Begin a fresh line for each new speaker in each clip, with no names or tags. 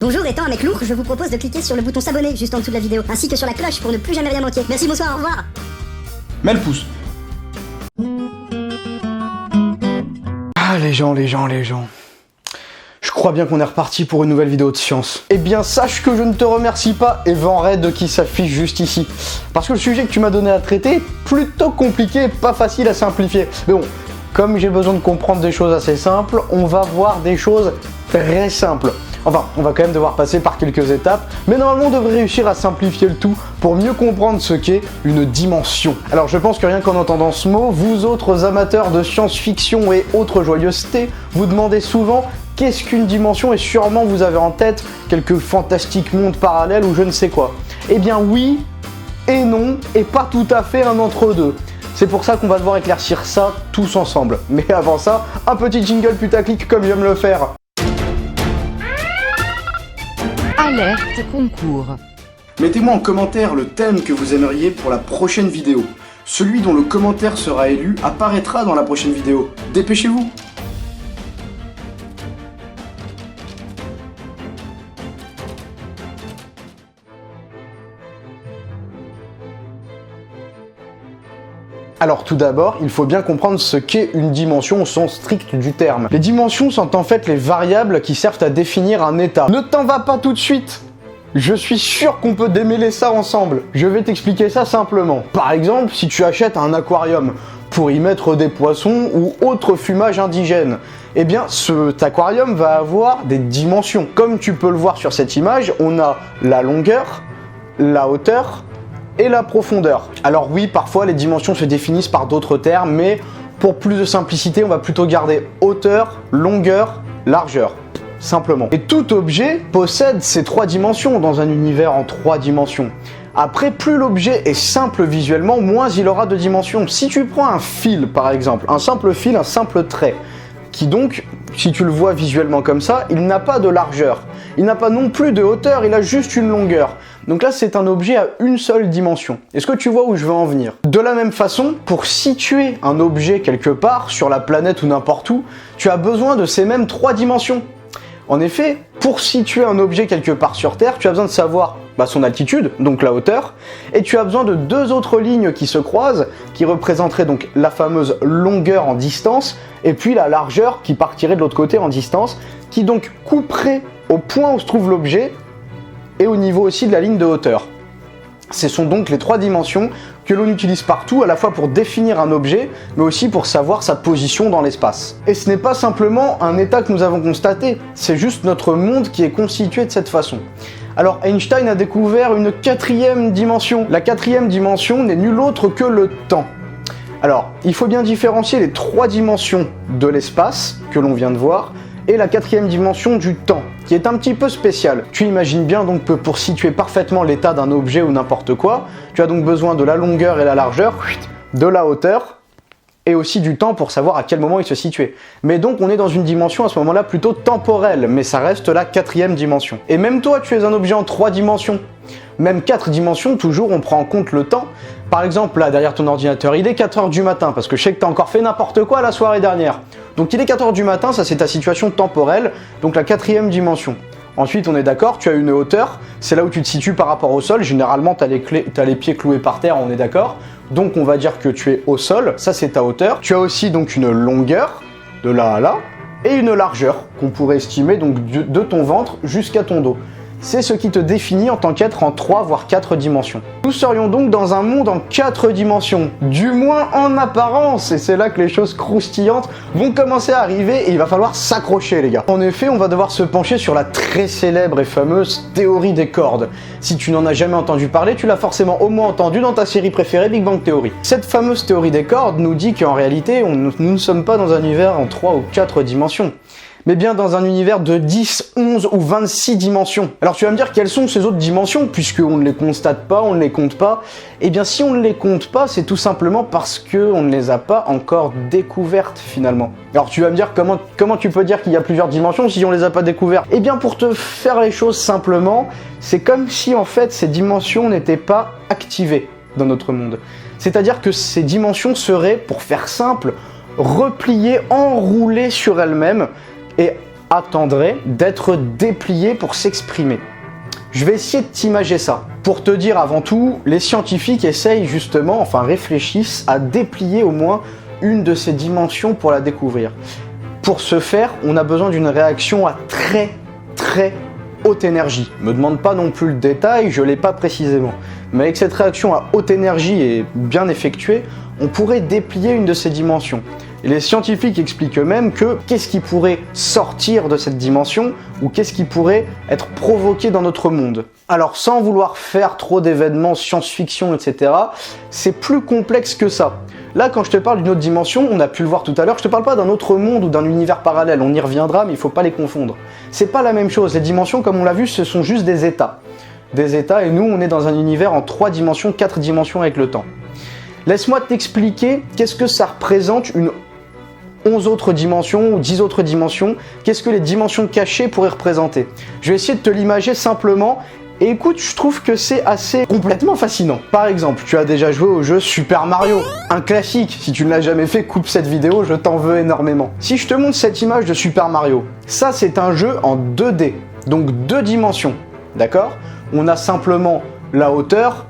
Bonjour, étant un mec lourd, je vous propose de cliquer sur le bouton s'abonner juste en dessous de la vidéo, ainsi que sur la cloche pour ne plus jamais rien manquer. Merci, bonsoir, au revoir.
Mets le pouce. Ah les gens. Je crois bien qu'on est reparti pour une nouvelle vidéo de science. Eh bien sache que je ne te remercie pas, Evan Red qui s'affiche juste ici. Parce que le sujet que tu m'as donné à traiter est plutôt compliqué, pas facile à simplifier. Mais bon, comme j'ai besoin de comprendre des choses assez simples, on va voir des choses très simples. Enfin, on va quand même devoir passer par quelques étapes, mais normalement on devrait réussir à simplifier le tout pour mieux comprendre ce qu'est une dimension. Alors je pense que rien qu'en entendant ce mot, vous autres amateurs de science-fiction et autres joyeusetés, vous demandez souvent qu'est-ce qu'une dimension et sûrement vous avez en tête quelques fantastiques mondes parallèles ou je ne sais quoi. Eh bien oui et non, et pas tout à fait un entre-deux. C'est pour ça qu'on va devoir éclaircir ça tous ensemble. Mais avant ça, un petit jingle putaclic comme j'aime le faire.
Alerte concours.
Mettez-moi en commentaire le thème que vous aimeriez pour la prochaine vidéo. Celui dont le commentaire sera élu apparaîtra dans la prochaine vidéo. Dépêchez-vous! Alors tout d'abord, il faut bien comprendre ce qu'est une dimension au sens strict du terme. Les dimensions sont en fait les variables qui servent à définir un état. Ne t'en va pas tout de suite! Je suis sûr qu'on peut démêler ça ensemble. Je vais t'expliquer ça simplement. Par exemple, si tu achètes un aquarium pour y mettre des poissons ou autre fumage indigène, eh bien cet aquarium va avoir des dimensions. Comme tu peux le voir sur cette image, on a la longueur, la hauteur, et la profondeur. Alors oui, parfois les dimensions se définissent par d'autres termes, mais pour plus de simplicité, on va plutôt garder hauteur, longueur, largeur, simplement. Et tout objet possède ces trois dimensions dans un univers en trois dimensions. Après, plus l'objet est simple visuellement, moins il aura de dimensions. Si tu prends un fil par exemple, un simple fil, un simple trait, qui donc, si tu le vois visuellement comme ça, il n'a pas de largeur. Il n'a pas non plus de hauteur, il a juste une longueur. Donc là, c'est un objet à une seule dimension. Est-ce que tu vois où je veux en venir? De la même façon, pour situer un objet quelque part, sur la planète ou n'importe où, tu as besoin de ces mêmes trois dimensions. En effet, pour situer un objet quelque part sur Terre, tu as besoin de savoir son altitude, donc la hauteur, et tu as besoin de deux autres lignes qui se croisent, qui représenteraient donc la fameuse longueur en distance, et puis la largeur qui partirait de l'autre côté en distance, qui donc couperait au point où se trouve l'objet, et au niveau aussi de la ligne de hauteur. Ce sont donc les trois dimensions que l'on utilise partout, à la fois pour définir un objet, mais aussi pour savoir sa position dans l'espace. Et ce n'est pas simplement un état que nous avons constaté, c'est juste notre monde qui est constitué de cette façon. Alors Einstein a découvert une quatrième dimension. La quatrième dimension n'est nulle autre que le temps. Alors, il faut bien différencier les trois dimensions de l'espace, que l'on vient de voir, et la quatrième dimension du temps, qui est un petit peu spéciale. Tu imagines bien donc que pour situer parfaitement l'état d'un objet ou n'importe quoi, tu as donc besoin de la longueur et la largeur, de la hauteur, et aussi du temps pour savoir à quel moment il se situait. Mais donc on est dans une dimension à ce moment-là plutôt temporelle, mais ça reste la quatrième dimension. Et même toi, tu es un objet en trois dimensions. Même 4 dimensions, toujours on prend en compte le temps. Par exemple, là derrière ton ordinateur, il est 4h du matin, parce que je sais que tu as encore fait n'importe quoi la soirée dernière. Donc il est 4h du matin, ça c'est ta situation temporelle, donc la quatrième dimension. Ensuite on est d'accord, tu as une hauteur, c'est là où tu te situes par rapport au sol, généralement tu as les pieds cloués par terre, on est d'accord. Donc on va dire que tu es au sol, ça c'est ta hauteur. Tu as aussi donc une longueur, de là à là, et une largeur, qu'on pourrait estimer donc de ton ventre jusqu'à ton dos. C'est ce qui te définit en tant qu'être en 3 voire 4 dimensions. Nous serions donc dans un monde en 4 dimensions, du moins en apparence, et c'est là que les choses croustillantes vont commencer à arriver et il va falloir s'accrocher les gars. En effet, on va devoir se pencher sur la très célèbre et fameuse théorie des cordes. Si tu n'en as jamais entendu parler, tu l'as forcément au moins entendu dans ta série préférée Big Bang Theory. Cette fameuse théorie des cordes nous dit qu'en réalité, nous ne sommes pas dans un univers en 3 ou 4 dimensions, mais bien dans un univers de 10, 11 ou 26 dimensions. Alors tu vas me dire quelles sont ces autres dimensions, puisqu'on ne les constate pas, on ne les compte pas. Eh bien si on ne les compte pas, c'est tout simplement parce qu'on ne les a pas encore découvertes finalement. Alors tu vas me dire comment tu peux dire qu'il y a plusieurs dimensions si on les a pas découvertes? Eh bien pour te faire les choses simplement, c'est comme si en fait ces dimensions n'étaient pas activées dans notre monde. C'est-à-dire que ces dimensions seraient, pour faire simple, repliées, enroulées sur elles-mêmes, et attendrait d'être déplié pour s'exprimer. Je vais essayer de t'imager ça. Pour te dire avant tout, les scientifiques essayent justement, enfin réfléchissent à déplier au moins une de ces dimensions pour la découvrir. Pour ce faire, on a besoin d'une réaction à très haute énergie. Me demande pas non plus le détail, je l'ai pas précisément. Mais avec cette réaction à haute énergie et bien effectuée, on pourrait déplier une de ces dimensions. Et les scientifiques expliquent eux-mêmes que qu'est-ce qui pourrait sortir de cette dimension ou qu'est-ce qui pourrait être provoqué dans notre monde. Alors sans vouloir faire trop d'événements science-fiction, etc., c'est plus complexe que ça. Là, quand je te parle d'une autre dimension, on a pu le voir tout à l'heure, je te parle pas d'un autre monde ou d'un univers parallèle, on y reviendra, mais il faut pas les confondre. C'est pas la même chose, les dimensions, comme on l'a vu, ce sont juste des états. Des états, et nous, on est dans un univers en 3 dimensions, 4 dimensions avec le temps. Laisse-moi t'expliquer qu'est-ce que ça représente une 11 autres dimensions ou 10 autres dimensions, qu'est-ce que les dimensions cachées pourraient représenter. Je vais essayer de te l'imager simplement. Et écoute, je trouve que c'est assez complètement fascinant. Par exemple, tu as déjà joué au jeu Super Mario, un classique. Si tu ne l'as jamais fait, coupe cette vidéo, je t'en veux énormément. Si je te montre cette image de Super Mario, ça c'est un jeu en 2D, donc 2 dimensions, d'accord? On a simplement la hauteur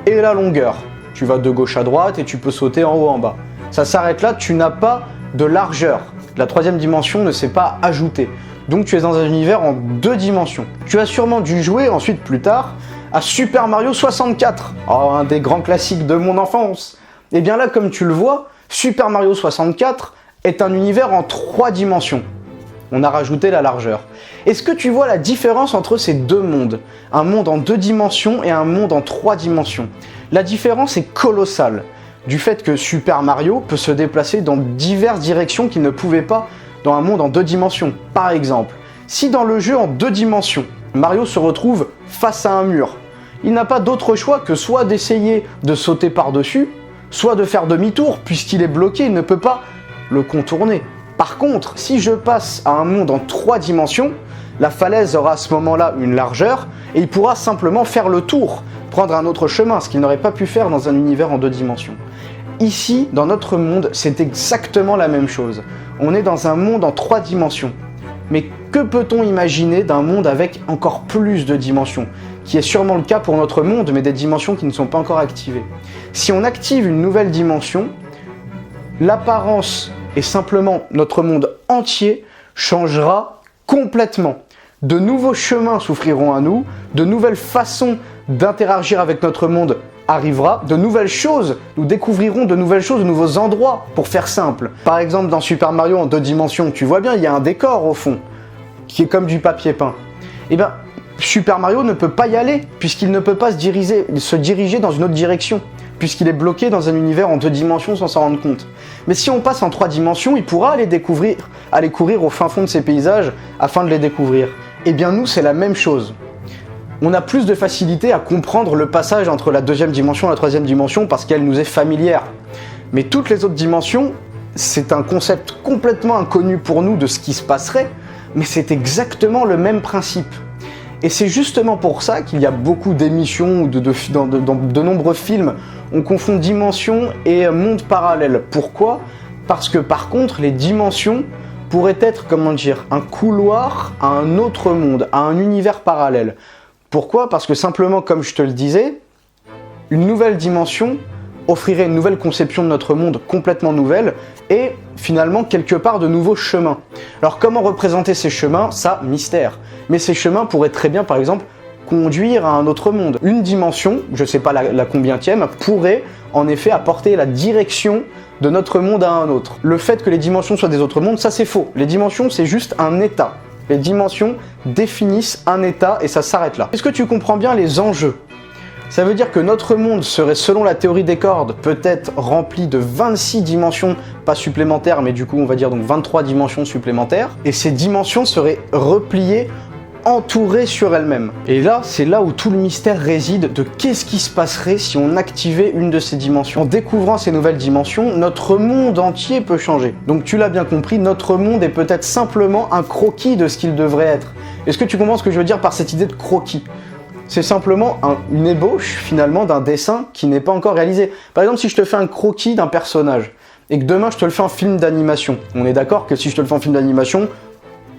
et la longueur. Tu vas de gauche à droite et tu peux sauter en haut en bas. Ça s'arrête là, tu n'as pas de largeur. La 3e dimension ne s'est pas ajoutée. Donc tu es dans un univers en 2 dimensions. Tu as sûrement dû jouer ensuite plus tard à Super Mario 64, un des grands classiques de mon enfance. Et bien là, comme tu le vois, Super Mario 64 est un univers en 3 dimensions. On a rajouté la largeur. Est-ce que tu vois la différence entre ces 2 mondes? Un monde en 2 dimensions et un monde en 3 dimensions. La différence est colossale, du fait que Super Mario peut se déplacer dans diverses directions qu'il ne pouvait pas dans un monde en 2 dimensions. Par exemple, si dans le jeu en 2 dimensions, Mario se retrouve face à un mur, il n'a pas d'autre choix que soit d'essayer de sauter par-dessus, soit de faire demi-tour, puisqu'il est bloqué, il ne peut pas le contourner. Par contre, si je passe à un monde en 3 dimensions, la falaise aura à ce moment-là une largeur, et il pourra simplement faire le tour, prendre un autre chemin, ce qu'il n'aurait pas pu faire dans un univers en 2 dimensions. Ici, dans notre monde, c'est exactement la même chose. On est dans un monde en 3 dimensions. Mais que peut-on imaginer d'un monde avec encore plus de dimensions? Qui est sûrement le cas pour notre monde, mais des dimensions qui ne sont pas encore activées. Si on active une nouvelle dimension, l'apparence et simplement notre monde entier changera complètement. De nouveaux chemins s'offriront à nous, de nouvelles façons d'interagir avec notre monde arrivera, de nouvelles choses, nous découvrirons de nouvelles choses, de nouveaux endroits, pour faire simple. Par exemple, dans Super Mario en 2 dimensions, tu vois bien, il y a un décor au fond, qui est comme du papier peint. Et bien, Super Mario ne peut pas y aller, puisqu'il ne peut pas se diriger dans une autre direction, puisqu'il est bloqué dans un univers en 2 dimensions sans s'en rendre compte. Mais si on passe en 3 dimensions, il pourra aller courir au fin fond de ces paysages, afin de les découvrir. Et bien nous, c'est la même chose. On a plus de facilité à comprendre le passage entre la 2e dimension et la 3e dimension parce qu'elle nous est familière. Mais toutes les autres dimensions, c'est un concept complètement inconnu pour nous de ce qui se passerait, mais c'est exactement le même principe. Et c'est justement pour ça qu'il y a beaucoup d'émissions ou dans de nombreux films, on confond dimension et monde parallèle. Pourquoi? Parce que par contre, les dimensions pourraient être, un couloir à un autre monde, à un univers parallèle. Pourquoi? Parce que simplement, comme je te le disais, une nouvelle dimension offrirait une nouvelle conception de notre monde complètement nouvelle et finalement quelque part de nouveaux chemins. Alors comment représenter ces chemins? Ça, mystère. Mais ces chemins pourraient très bien, par exemple, conduire à un autre monde. Une dimension, je ne sais pas la combientième, pourrait en effet apporter la direction de notre monde à un autre. Le fait que les dimensions soient des autres mondes, ça c'est faux. Les dimensions, c'est juste un état. Les dimensions définissent un état et ça s'arrête là. Est-ce que tu comprends bien les enjeux? Ça veut dire que notre monde serait, selon la théorie des cordes, peut-être rempli de 26 dimensions, pas supplémentaires, mais du coup on va dire donc 23 dimensions supplémentaires, et ces dimensions seraient repliées, entourées sur elles-mêmes. Et là, c'est là où tout le mystère réside de qu'est-ce qui se passerait si on activait une de ces dimensions. En découvrant ces nouvelles dimensions, notre monde entier peut changer. Donc tu l'as bien compris, notre monde est peut-être simplement un croquis de ce qu'il devrait être. Est-ce que tu comprends ce que je veux dire par cette idée de croquis? C'est simplement une ébauche finalement d'un dessin qui n'est pas encore réalisé. Par exemple, si je te fais un croquis d'un personnage et que demain je te le fais en film d'animation, on est d'accord que si je te le fais en film d'animation,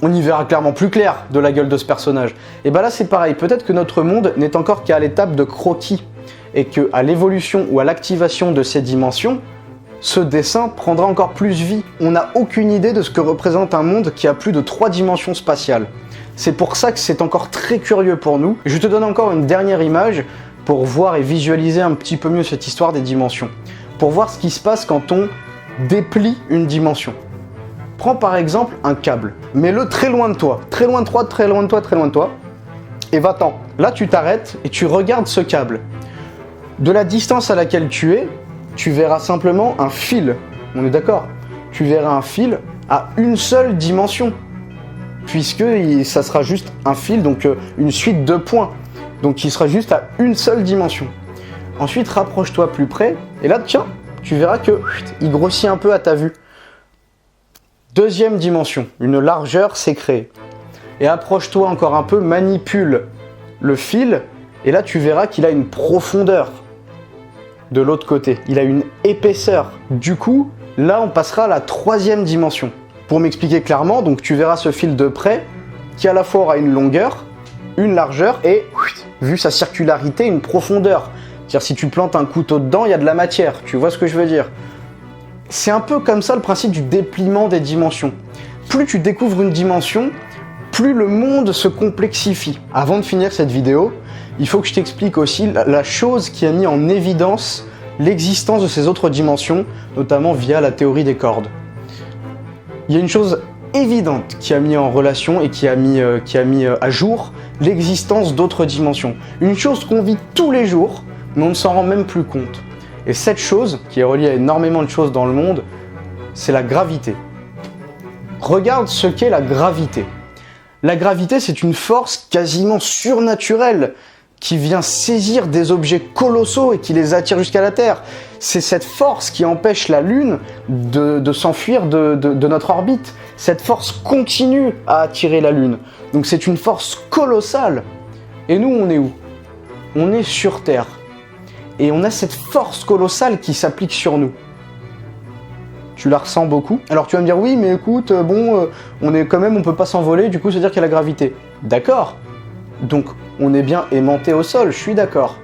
on y verra clairement plus clair de la gueule de ce personnage. Et bah là c'est pareil, peut-être que notre monde n'est encore qu'à l'étape de croquis, et qu'à l'évolution ou à l'activation de ces dimensions, ce dessin prendra encore plus vie. On n'a aucune idée de ce que représente un monde qui a plus de 3 dimensions spatiales. C'est pour ça que c'est encore très curieux pour nous. Je te donne encore une dernière image pour voir et visualiser un petit peu mieux cette histoire des dimensions. Pour voir ce qui se passe quand on déplie une dimension. Prends par exemple un câble, mets-le très loin de toi, très loin de toi, très loin de toi, très loin de toi, et va-t'en. Là tu t'arrêtes et tu regardes ce câble. De la distance à laquelle tu es, tu verras simplement un fil, on est d'accord? Tu verras un fil à une seule dimension, puisque ça sera juste un fil, donc une suite de points, donc il sera juste à une seule dimension. Ensuite, rapproche-toi plus près, et là, tiens, tu verras que il grossit un peu à ta vue. Deuxième dimension, une largeur s'est créée. Et approche-toi encore un peu, manipule le fil, et là, tu verras qu'il a une profondeur. De l'autre côté, il a une épaisseur. Du coup, là, on passera à la 3e dimension. Pour m'expliquer clairement, donc tu verras ce fil de près, qui à la fois aura une longueur, une largeur et, vu sa circularité, une profondeur. C'est-à-dire si tu plantes un couteau dedans, il y a de la matière. Tu vois ce que je veux dire? C'est un peu comme ça le principe du dépliement des dimensions. Plus tu découvres une dimension, plus le monde se complexifie. Avant de finir cette vidéo, il faut que je t'explique aussi la chose qui a mis en évidence l'existence de ces autres dimensions, notamment via la théorie des cordes. Il y a une chose évidente qui a mis en relation et qui a mis à jour l'existence d'autres dimensions. Une chose qu'on vit tous les jours, mais on ne s'en rend même plus compte. Et cette chose, qui est reliée à énormément de choses dans le monde, c'est la gravité. Regarde ce qu'est la gravité. La gravité, c'est une force quasiment surnaturelle qui vient saisir des objets colossaux et qui les attire jusqu'à la Terre. C'est cette force qui empêche la Lune de s'enfuir de notre orbite. Cette force continue à attirer la Lune. Donc c'est une force colossale. Et nous, on est où? On est sur Terre. Et on a cette force colossale qui s'applique sur nous. Tu la ressens beaucoup? Alors tu vas me dire, oui, mais écoute, on est quand même, on peut pas s'envoler, du coup, c'est-à-dire qu'il y a la gravité. D'accord. Donc, on est bien aimanté au sol, je suis d'accord.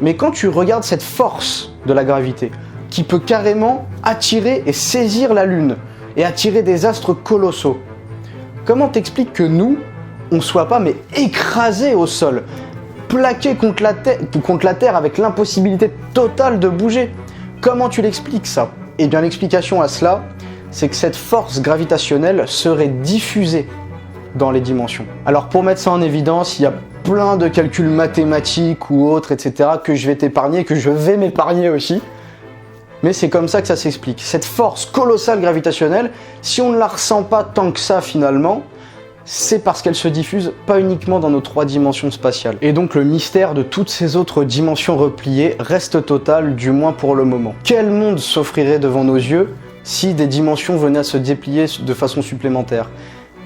Mais quand tu regardes cette force de la gravité, qui peut carrément attirer et saisir la Lune, et attirer des astres colossaux, comment t'expliques que nous, on soit pas mais écrasés au sol, plaqués contre la Terre avec l'impossibilité totale de bouger? Comment tu l'expliques ça? Eh bien, l'explication à cela, c'est que cette force gravitationnelle serait diffusée dans les dimensions. Alors pour mettre ça en évidence, il y a plein de calculs mathématiques ou autres, etc. que je vais t'épargner, que je vais m'épargner aussi. Mais c'est comme ça que ça s'explique. Cette force colossale gravitationnelle, si on ne la ressent pas tant que ça finalement, c'est parce qu'elle se diffuse pas uniquement dans nos 3 dimensions spatiales. Et donc le mystère de toutes ces autres dimensions repliées reste total, du moins pour le moment. Quel monde s'offrirait devant nos yeux si des dimensions venaient à se déplier de façon supplémentaire?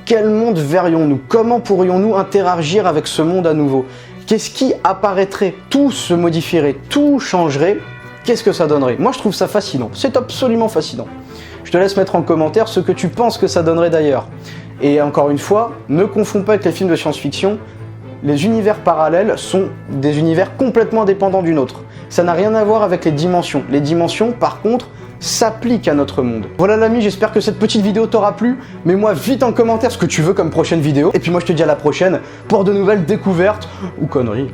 Quel monde verrions-nous? Comment pourrions-nous interagir avec ce monde à nouveau? Qu'est-ce qui apparaîtrait? Tout se modifierait, tout changerait. Qu'est-ce que ça donnerait? Moi je trouve ça fascinant, c'est absolument fascinant. Je te laisse mettre en commentaire ce que tu penses que ça donnerait d'ailleurs. Et encore une fois, ne confonds pas avec les films de science-fiction, les univers parallèles sont des univers complètement dépendants d'une autre. Ça n'a rien à voir avec les dimensions. Les dimensions, par contre, s'appliquent à notre monde. Voilà l'ami, j'espère que cette petite vidéo t'aura plu. Mets-moi vite en commentaire ce que tu veux comme prochaine vidéo. Et puis moi je te dis à la prochaine pour de nouvelles découvertes ou conneries.